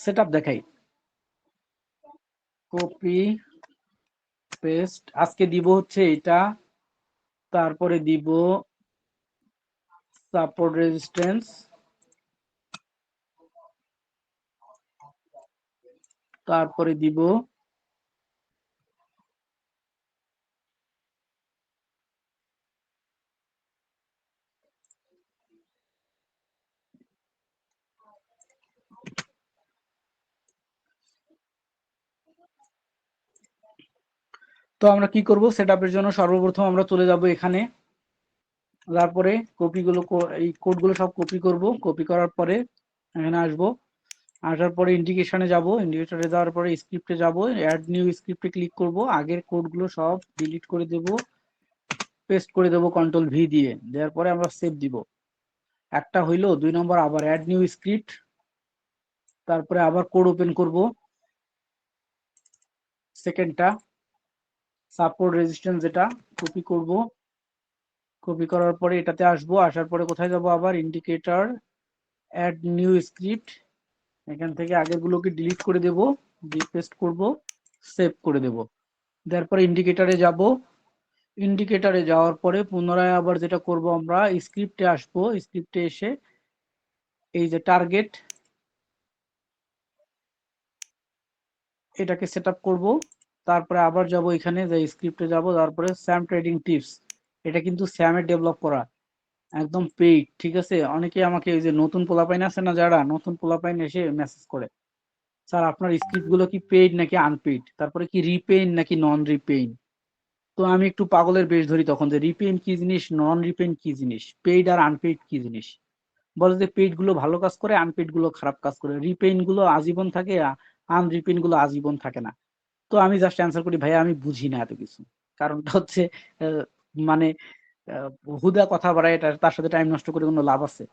Setup দেখাই, copy paste, আজকে দিব হচ্ছে এটা, তারপরে দিব সাপোর্ট রেজিস্ট্যান্স, তারপরে দিব তো আমরা কি করব, সেটআপের জন্য সর্বপ্রথম আমরা চলে যাব এখানে, তারপরে কপিগুলো এই কোডগুলো সব কপি করব, কপি করার পরে এখানে আসব, আসার পরে ইন্ডিকেশনে যাব, ইন্ডিকেশনে যাওয়ার পরে স্ক্রিপ্টে যাব, অ্যাড নিউ স্ক্রিপ্টে ক্লিক করব, আগের কোডগুলো সব ডিলিট করে দেব, পেস্ট করে দেব কন্ট্রোল ভি দিয়ে, দেওয়ার পরে আমরা সেভ দিব। একটা হইলো, 2 নম্বর আবার অ্যাড নিউ স্ক্রিপ্ট, তারপরে আবার কোড ওপেন করব, সেকেন্ডটা সাপোর্ট রেজিস্ট্যান্স যেটা কপি করব, কপি করার পরে এটাতে আসবো, আসার পরে কোথায় যাব, আবার ইন্ডিকেটর, অ্যাড নিউ স্ক্রিপ্ট, এখান থেকে আগেরগুলোকে ডিলিট করে দেব, পেস্ট করব, সেভ করে দেব, দেওয়ার পরে ইন্ডিকেটরে যাব, ইন্ডিকেটরে যাওয়ার পরে পুনরায় আবার যেটা করব, আমরা স্ক্রিপ্টে আসবো, স্ক্রিপ্টে এসে এই যে টার্গেট, এটাকে সেট আপ করবো, তারপরে আবার যাব এখানে যে স্ক্রিপ্টে যাব, তারপরে স্যাম ট্রেডিং টিপস, এটা কিন্তু স্যামের ডেভেলপ করা, একদম পেইড, ঠিক আছে। অনেকে আমাকে এই যে নতুন পোলাপাইন আছে না, যারা নতুন পোলাপাইন এসে মেসেজ করে, স্যার আপনার স্ক্রিপ্ট গুলো কি পেইড নাকি আনপেইড, তারপরে কি রিপেইন নাকি নন রিপেইন। তো আমি একটু পাগলের বেশ ধরি তখন, যে রিপেইন কি জিনিস, নন রিপেইন কি জিনিস, পেইড আর আনপেইড কি জিনিস। বলে যে পেইড গুলো ভালো কাজ করে, আনপেইড গুলো খারাপ কাজ করে, রিপেইন গুলো আজীবন থাকে, আনরিপেইন গুলো আজীবন থাকে না। তো আমি জাস্ট অ্যান্সার করি, ভাইয়া আমি বুঝি না এত কিছু। কারণটা হচ্ছে আহ, মানে আহ, হুদা কথা বাড়ায়, এটা তার সাথে টাইম নষ্ট করে কোনো লাভ আছে?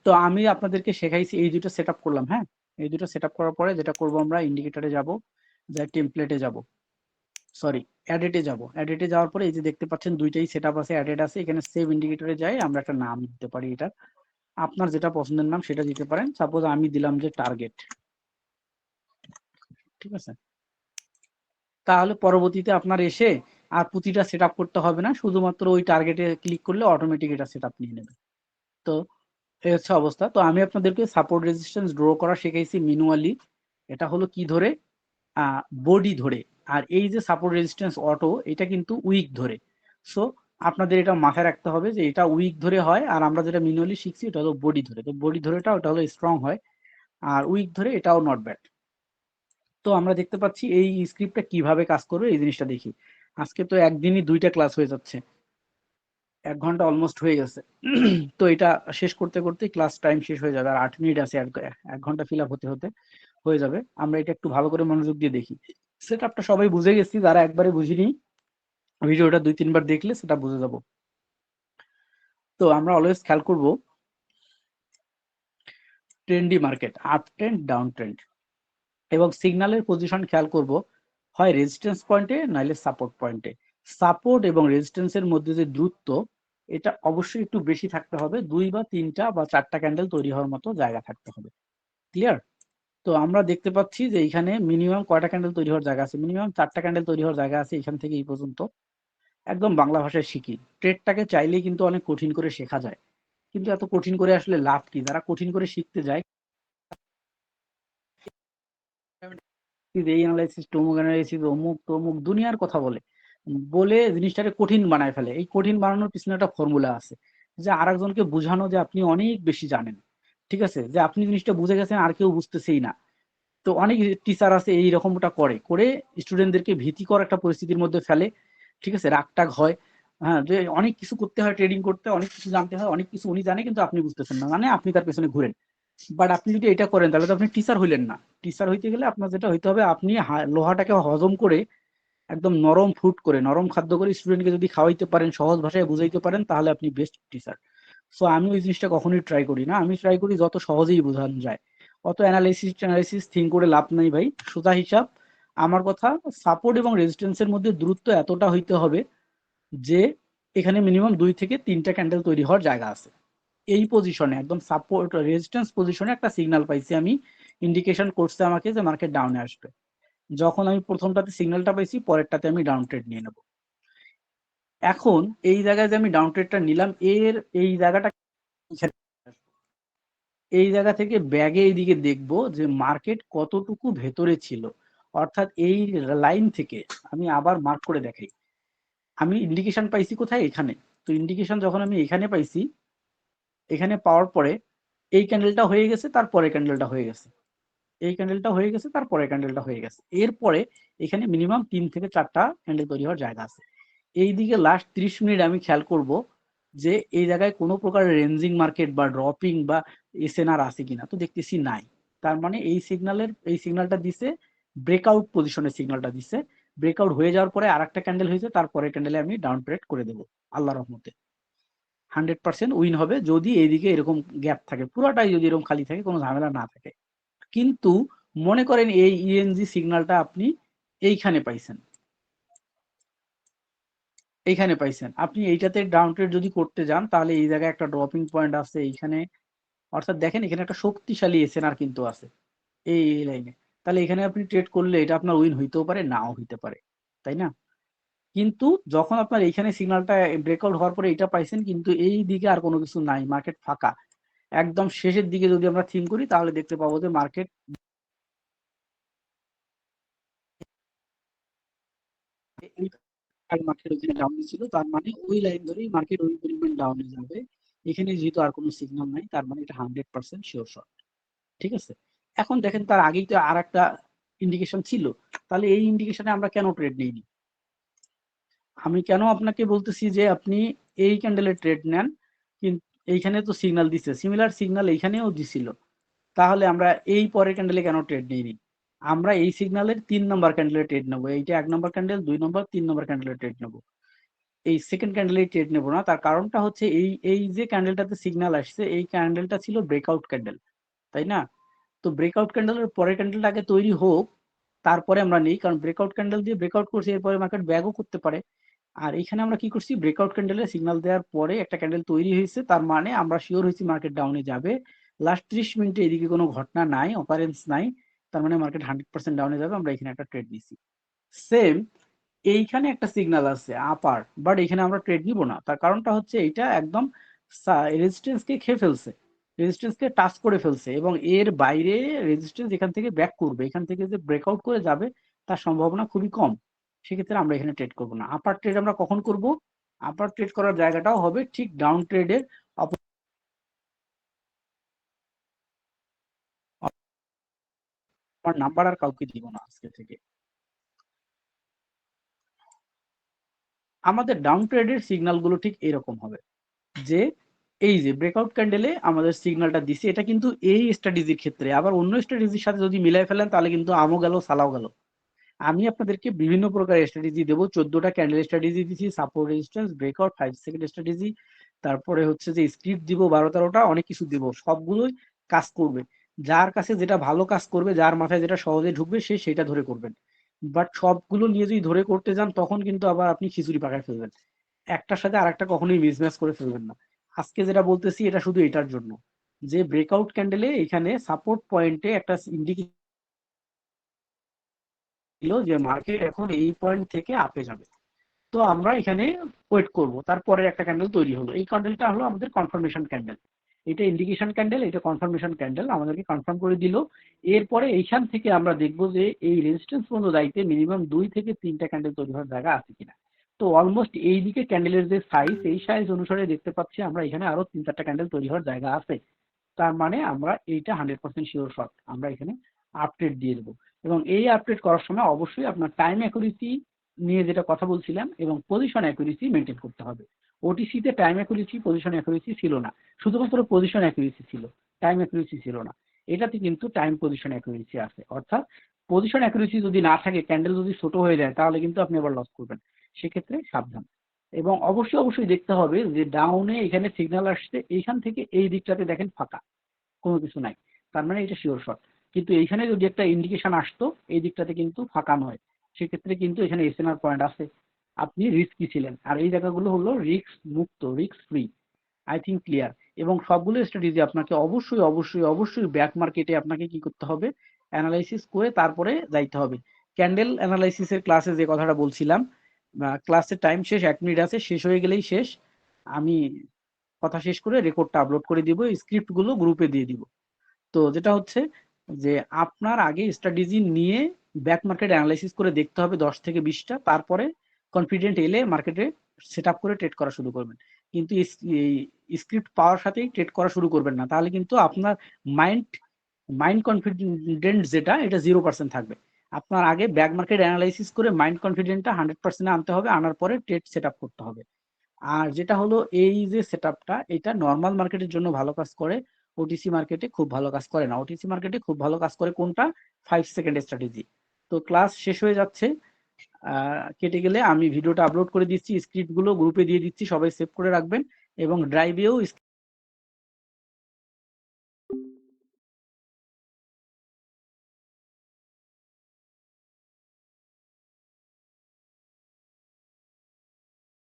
তো আমি আপনাদেরকে শেখাইছি, এই দুটো সেট আপ করলাম, হ্যাঁ। এই দুটো সেট আপ করার পরে যেটা করব, আমরা ইন্ডিকেটরে যাব, যা টেমপ্লেটে যাব, সরি অ্যাডেটে যাব, অ্যাডেটে যাওয়ার পরে এই যে দেখতে পাচ্ছেন দুইটাই সেট আপ আছে, অ্যাডেট আছে, এখানে সেভ ইন্ডিকেটরে যাই, আমরা একটা নাম দিতে পারি, এটা আপনার যেটা পছন্দের নাম সেটা দিতে পারেন, সাপোজ আমি দিলাম যে টার্গেট, ঠিক আছে। তাহলে পরবর্তীতে আপনার এসে আর প্রতিটা সেট আপ করতে হবে না, শুধুমাত্র ওই টার্গেটে ক্লিক করলে অটোমেটিক এটা সেট আপ নিয়ে নেবে। তো এই হচ্ছে অবস্থা। তো আমি আপনাদেরকে সাপোর্ট রেজিস্ট্যান্স ড্র করা শেখাইছি ম্যানুয়ালি, এটা হলো কি ধরে, বডি ধরে, আর এই যে সাপোর্ট রেজিস্ট্যান্স অটো, এটা কিন্তু উইক ধরে। সো আপনাদের এটা মাথায় রাখতে হবে যে এটা উইক ধরে হয়, আর আমরা যেটা ম্যানুয়ালি শিখছি এটা হলো বডি ধরে। তো বডি ধরেটা ওটা হলো স্ট্রং হয়, আর উইক ধরে এটাও নট ব্যাড। তো আমরা দেখতে পাচ্ছি এই স্ক্রিপ্টটা কিভাবে কাজ করবে, এই জিনিসটা দেখি। আজকে তো একদিনই 2টা ক্লাস হয়ে যাচ্ছে, 1 ঘন্টা অলমোস্ট হয়ে গেছে। তো এটা শেষ করতে করতে ক্লাস টাইম শেষ হয়ে যাবে, আর 8 মিনিট আছে, 1 ঘন্টা ফিল আপ হতে হতে হয়ে যাবে। আমরা এটা একটু ভালো করে মনোযোগ দিয়ে দেখি। সেট আপটা সবাই বুঝে গেছি, যারা একবারে বুঝিনি ভিডিওটা 2-3 বার দেখলে সেটা বুঝে যাব। তো আমরা অলওয়েজ খেয়াল করব trendy market, up trend down trend, এবং সিগন্যালের পজিশন খেয়াল করব, হয় রেজিস্ট্যান্স পয়েন্টে নাইলে সাপোর্ট পয়েন্টে। সাপোর্ট এবং রেজিস্ট্যান্সের মধ্যে যে দূরত্ব, এটা অবশ্যই একটু বেশি থাকতে হবে, 2 বা 3 বা 4টা ক্যান্ডেল তৈরি হওয়ার মতো জায়গা থাকতে হবে। ক্লিয়ার? তো আমরা দেখতে পাচ্ছি যে এখানে মিনিমাম কয়টা ক্যান্ডেল তৈরি হওয়ার জায়গা আছে, মিনিমাম 4টা ক্যান্ডেল তৈরি হওয়ার জায়গা আছে এখান থেকে এই পর্যন্ত। একদম বাংলা ভাষায় শিখি, ট্রেডটাকে চাইলেই কিন্তু অনেক কঠিন করে শেখা যায়, কিন্তু এত কঠিন করে আসলে লাভ কি? যারা কঠিন করে শিখতে যায়, এই অ্যানালাইসিস তমুক অ্যানালাইসিস অমুক তমুক দুনিয়ার কথা বলে, বলে জিনিসটাকে কঠিন বানায় ফেলে। এই কঠিন বানানোর পিছনে একটা ফর্মুলা আছে, যে আরেকজনকে বোঝানো যে আপনি অনেক বেশি জানেন, ঠিক আছে, যে আপনি জিনিসটা বুঝে গেছেন আর কেউ বুঝতেছেই না। তো অনেক টিচার আছে এইরকমটা করে করে স্টুডেন্টদেরকে ভীতিকর একটা পরিস্থিতির মধ্যে ফেলে, ঠিক আছে, রাগটাগ হয়। হ্যাঁ, যে অনেক কিছু করতে হয়, ট্রেডিং করতে অনেক কিছু জানতে হয়, অনেক কিছু উনি জানে কিন্তু আপনি বুঝতেছেন না, মানে আপনি তার পেছনে ঘুরেন। বাট আপনি যদি এটা করেন তাহলে তো আপনি টিচার হইলেন না। টিচার হইতে গেলে আপনার যেটা হইতে হবে, আপনি লোহাটাকে হজম করে একদম নরম ফুড করে, নরম খাদ্য করে স্টুডেন্টকে যদি খাওয়াইতে পারেন, সহজ ভাষায় বুঝাইতে পারেন, তাহলে আপনি বেস্ট টিচার। সো আমি ওই জিনিসটা কখনোই ট্রাই করি না, আমি ট্রাই করি যত সহজেই বোঝানো যায়। অত অ্যানালাইসিস থিঙ্ক করে লাভ নাই ভাই, সোজা হিসাব। আমার কথা, সাপোর্ট এবং রেজিস্ট্যান্সের মধ্যে দূরত্ব এতটা হইতে হবে যে এখানে মিনিমাম 2 থেকে 3টা ক্যান্ডেল তৈরি হওয়ার জায়গা আছে। এই পজিশনে একদম সাপোর্ট রেজিস্ট্যান্স পজিশনে একটা সিগন্যাল পাইছি আমি, ইন্ডিকেশন করছে আমাকে যে মার্কেট ডাউনে আসবে। যখন আমি প্রথমটাতে সিগন্যালটা পাইছি, পরেরটাতে আমি ডাউন ট্রেড নিয়ে নেব। এখন এই জায়গায় যে আমি ডাউন ট্রেডটা নিলাম, এর এই জায়গাটা এই জায়গা থেকে ব্যাগে এইদিকে দেখবো যে মার্কেট কতটুকু ভেতরে ছিল, অর্থাৎ এই লাইন থেকে আমি আবার মার্ক করে দেখাই। আমি ইন্ডিকেশন পাইছি কোথায়? এখানে। তো ইন্ডিকেশন যখন আমি এখানে পাইছি, এখানে পাওয়ার পরে এই ক্যান্ডেলটা হয়ে গেছে, তারপরে ক্যান্ডেলটা হয়ে গেছে, এই ক্যান্ডেলটা হয়ে গেছে, তারপরে ক্যান্ডেলটা হয়ে গেছে। এরপরে এখানে মিনিমাম 3 থেকে 4টা ক্যান্ডেল তৈরি হওয়ার জায়গা আছে। এইদিকে লাস্ট 30 মিনিট আমি খেয়াল করব যে এই জায়গায় কোনো প্রকার রেঞ্জিং মার্কেট বা ড্রপিং বা এসএনআর আছে কিনা, তো দেখতেছি নাই। তার মানে এই সিগন্যালটা দিছে ব্রেকআউট পজিশনের সিগন্যালটা দিছে। ব্রেকআউট হয়ে যাওয়ার পরে আরেকটা ক্যান্ডেল হয়েছে, তারপরে ক্যান্ডেলে আমি ডাউন ট্রেড করে দেবো আল্লাহর রহমতে। 100% উইন হবে যদি এইদিকে এরকম গ্যাপ থাকে, পুরোটাই যদি এরকম খালি থাকে, কোনো ঝামেলা না থাকে। কিন্তু মনে করেন এই ইএনজি সিগন্যালটা আপনি এইখানে পাইছেন, এইখানে পাইছেন, আপনি এইটাতে ডাউন ট্রেড যদি করতে যান, তাহলে এই জায়গায় একটা ড্রপিং পয়েন্ট আছে এইখানে, অর্থাৎ দেখেন এখানে একটা শক্তিশালী এসএনআর কিন্তু আছে এই লাইনে। তাহলে এখানে আপনি ট্রেড করলে এটা আপনার উইন হইতেও পারে, নাও হইতে পারে, তাই না? কিন্তু যখন আপনার এইখানে সিগন্যালটা ব্রেকআউট হওয়ার পরে এটা পাইছেন, কিন্তু এই দিকে আর কোনো কিছু নাই, মার্কেট ফাঁকা। একদম শেষের দিকে যদি আমরা থিঙ্ক করি, তাহলে দেখতে পাবো যে মার্কেট মার্কেট ওখানে ডাউনে ছিল, তার মানে ওই লাইন ধরেই মার্কেট ওই পরিমাণ ডাউনে যাবে। এখানে যেহেতু আর কোনো সিগন্যাল নাই, তার মানে এটা 100% শিওর শট। ঠিক আছে? এখন দেখেন তার আগেই তো আর একটা ইন্ডিকেশন ছিল, তাহলে এই ইন্ডিকেশনে আমরা কেন ট্রেড নিইনি? আমি কেন আপনাকে বলতেছি যে আপনি এই ক্যান্ডেলের ট্রেড নেন, কিন্তু এইখানে তো সিগন্যাল দিছে, সিমিলার সিগন্যাল এইখানেও দিছিল, তাহলে আমরা এই পরের ক্যান্ডেলে কেন ট্রেড নিইনি? আমরা এই সিগন্যালের 3 নম্বর ক্যান্ডেলে ট্রেড নেবো, এইটা 1 নম্বর ক্যান্ডেল, 2 নম্বর, 3 নম্বর ক্যান্ডেলে ট্রেড নেবো। এই সেকেন্ড ক্যান্ডেলেই ট্রেড নেবো না। তার কারণটা হচ্ছে এই এই যে ক্যান্ডেলটাতে সিগন্যাল আসছে, এই ক্যান্ডেলটা ছিল ব্রেকআউট ক্যান্ডেল, তাই না? তো ব্রেকআউট ক্যান্ডেলের পরের ক্যান্ডেলটা আগে তৈরি হোক, তারপরে আমরা নেই, কারণ ব্রেকআউট ক্যান্ডেল দিয়ে ব্রেকআউট করছি, এরপরে মার্কেট ব্যাগও করতে পারে। আর এখানে আমরা কি করছি, ব্রেকআউট ক্যান্ডেলে সিগন্যাল দেওয়ার পরে একটা ক্যান্ডেল তৈরি হয়েছে, তার মানে আমরা শিওর হয়েছি মার্কেট ডাউনে যাবে। লাস্ট 30 মিনিটে এদিকে কোনো ঘটনা নাই, অকারেন্স নাই, তার মানে মার্কেট 100% ডাউনে যাবে, আমরা এখানে একটা ট্রেড দিছি। সেম এইখানে একটা সিগন্যাল আছে আপার, বাট এখানে আমরা ট্রেড নিব না। তার কারণটা হচ্ছে এইটা একদম রেজিস্ট্যান্স কে খেয়ে ফেলছে, রেজিস্ট্যান্স কে টাচ করে ফেলছে, এবং এর বাইরে রেজিস্ট্যান্স এখান থেকে ব্যাক করবে, এখান থেকে যে ব্রেকআউট করে যাবে তার সম্ভাবনা খুবই কম। সেক্ষেত্রে আমরা এখানে ট্রেড করব না। আপার ট্রেড আমরা কখন করব? আপার ট্রেড করার জায়গাটাও হবে ঠিক ডাউন ট্রেডের। আমার নাম্বার আর কাউকে দিব না আজকে থেকে। আমাদের ডাউন ট্রেডের সিগন্যাল গুলো ঠিক এরকম হবে যে এই যে ব্রেকআউট ক্যান্ডেলে আমাদের সিগন্যালটা দিছে, এটা কিন্তু এই স্ট্র্যাটেজির ক্ষেত্রে। আবার অন্য স্ট্র্যাটেজির সাথে যদি মিলাই ফেলেন, তাহলে কিন্তু আমও গেল, সালাও গেল। আমি আপনাদেরকে বিভিন্ন প্রকার স্ট্র্যাটেজি দেবো, 14টা ক্যান্ডেল স্ট্র্যাটেজি দিচ্ছি, support resistance breakout 5 second strategy, তারপরে হচ্ছে যে স্ক্রিপ্ট দিব 12-13টা, অনেক কিছু দিব, সবগুলোই কাজ করবে। যার কাছে যেটা ভালো কাজ করবে, যার মাথায় যেটা সহজে ঢুকবে, সে সেটা ধরে করবেন। বাট সবগুলো নিয়ে যদি ধরে করতে যান, তখন কিন্তু আবার আপনি খিচুড়ি পাকায় ফেলবেন, একটার সাথে আরেকটা কখনোই মিসম্যাচ করে ফেলবেন না। আজকে যেটা বলতেছি এটা শুধু এটার জন্য যে ব্রেকআউট ক্যান্ডেলে এখানে সাপোর্ট পয়েন্টে একটা ইন্ডিকেশন ছিল যে মার্কেট এখন এই পয়েন্ট থেকে আপে যাবে। তো আমরা এখানে ওয়েট করব, তারপরে একটা ক্যান্ডেল তৈরি হলো, এই ক্যান্ডেলটা হলো আমাদের কনফার্মেশন ক্যান্ডেল। এটা ইন্ডিকেশন ক্যান্ডেল, এটা কনফার্মেশন ক্যান্ডেল, আমাদেরকে কনফার্ম করে দিল। এরপরে এইখান থেকে আমরা দেখবো যে এই রেজিস্ট্যান্স পর্যন্ত যাইতে মিনিমাম 2 থেকে 3টা ক্যান্ডেল তৈরি হওয়ার জায়গা আছে কিনা। তো অলমোস্ট এই দিকে ক্যান্ডেলের যে সাইজ, এই সাইজ অনুসারে দেখতে পাচ্ছি আমরা এখানে আরো 3-4টা ক্যান্ডেল তৈরি হওয়ার জায়গা আছে। তার মানে আমরা এইটা 100% শিওর শট, আমরা এখানে আপডেট দিয়ে দেবো। এবং এই আপডেট করার সময় অবশ্যই আপনার টাইম অ্যাকুরেসি নিয়ে যেটা কথা বলছিলাম, এবং পজিশন অ্যাকুরেসি মেনটেন করতে হবে। ওটিসিতে টাইম অ্যাকুরেসি, পজিশন অ্যাকুরেসি ছিল না, শুধুমাত্র পজিশন অ্যাকুরেসি ছিল, টাইম অ্যাকুরেসি ছিল না। এটাতে কিন্তু টাইম পজিশন অ্যাকুরেসি আছে, অর্থাৎ পজিশন অ্যাকুরেসি যদি না থাকে, ক্যান্ডেল যদি ছোট হয়ে যায়, তাহলে কিন্তু আপনি আবার লস করবেন, সেক্ষেত্রে সাবধান। এবং অবশ্যই অবশ্যই দেখতে হবে যে ডাউনে এখানে সিগন্যাল আসছে, এইখান থেকে এই দিকটাতে দেখেন ফাঁকা, কোনো কিছু নাই, তার মানে এটা শিওর শট। কিন্তু এইখানে যদি একটা ইন্ডিকেশন আসতো এই দিকটাতে কিন্তু ফাঁকা নয়, সেক্ষেত্রে কিন্তু এখানে এসএনআর পয়েন্ট আছে, আপনি রিস্কি ছিলেন। আর এই জায়গাগুলো হলো রিস্ক মুক্ত, risk free. I think clear. এবং সবগুলো স্ট্র্যাটেজি আপনাকে অবশ্যই অবশ্যই অবশ্যই ব্যাক মার্কেটে আপনাকে কি করতে হবে, অ্যানালাইসিস করে তারপরে যাইতে হবে। ক্যান্ডেল অ্যানালাইসিসের ক্লাসে যে কথাটা বলছিলাম, ক্লাসের টাইম শেষ, 1 মিনিট আছে, শেষ হয়ে গেলেই শেষ। আমি কথা শেষ করে রেকর্ডটা আপলোড করে দিব, স্ক্রিপ্ট গুলো গ্রুপে দিয়ে দিব। তো যেটা হচ্ছে যে আপনার আগে স্ট্র্যাটেজি নিয়ে ব্যাক মার্কেট অ্যানালাইসিস করে দেখতে হবে 10 থেকে 20টা, তারপরে কনফিডেন্ট এলে মার্কেটে সেট আপ করে ট্রেড করা শুরু করবেন। কিন্তু এই স্ক্রিপ্ট পাওয়ার সাথেই ট্রেড করা শুরু করবেন না, তাহলে কিন্তু আপনার মাইন্ড মাইন্ড কনফিডেন্ট যেটা, এটা 0% থাকবে। আপনার আগে ব্যাক মার্কেট অ্যানালাইসিস করে মাইন্ড কনফিডেন্টটা 100% আনতে হবে, আনার পরে ট্রেড সেট আপ করতে হবে। আর যেটা হলো এই যে সেটআপটা, এটা নরমাল মার্কেটের জন্য ভালো কাজ করে, ওটিসি মার্কেটে খুব ভালো কাজ করে না। ওটিসি মার্কেটে খুব ভালো কাজ করে কোনটা, 5 সেকেন্ড স্ট্র্যাটেজি। তো ক্লাস শেষ হয়ে যাচ্ছে, কেটে গেলে আমি ভিডিওটা আপলোড করে দিচ্ছি, স্ক্রিপ্ট গুলো গ্রুপে দিয়ে দিচ্ছি, সবাই সেভ করে রাখবেন এবং ড্রাইভেও